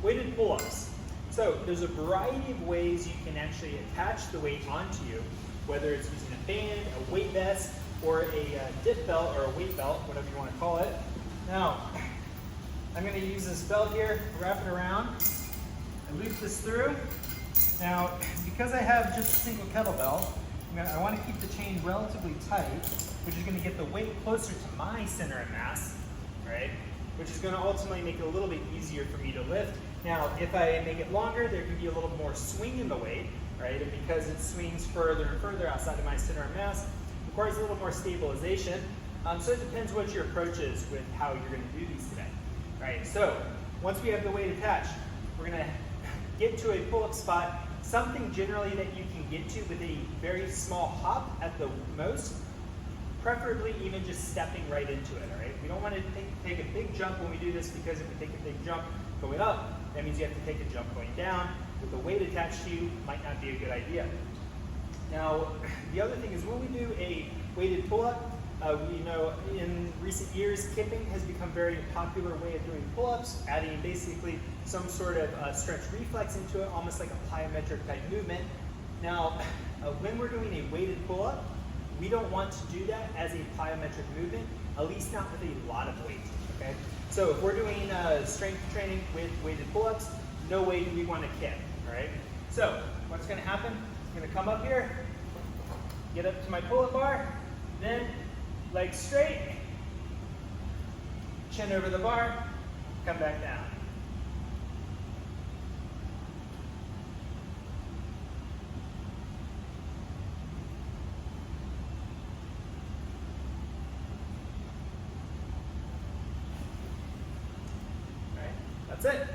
weighted pull-ups. So there's a variety of ways you can actually attach the weight onto you, whether it's using a band, a weight vest, or a dip belt or a weight belt, whatever you want to call it. Now, I'm going to use this belt here, wrap it around, and loop this through. Now, because I have just a single kettlebell, I want to keep the chain relatively tight, which is going to get the weight closer to my center of mass, right? Which is going to ultimately make it a little bit easier for me to lift. Now, if I make it longer, there can be a little more swing in the weight, right? And because it swings further and further outside of my center of mass, it requires a little more stabilization. So it depends what your approach is with how you're going to do these today, right? So once we have the weight attached, we're going to get to a pull-up spot, something generally that you can get to with a very small hop at the most, preferably even just stepping right into it, all right? We don't want to take a big jump when we do this, because if we take a big jump going up, that means you have to take a jump going down. With the weight attached to you, might not be a good idea. Now, the other thing is when we do a weighted pull-up, we know in recent years, kipping has become a very popular way of doing pull-ups, adding basically some sort of stretch reflex into it, almost like a plyometric type movement. Now, when we're doing a weighted pull-up, we don't want to do that as a plyometric movement, at least not with a lot of weight, okay? So if we're doing strength training with weighted pull-ups, no way do we want to kip, all right? So what's gonna happen, I'm gonna come up here, get up to my pull-up bar, then legs straight, chin over the bar, come back down. All right, that's it.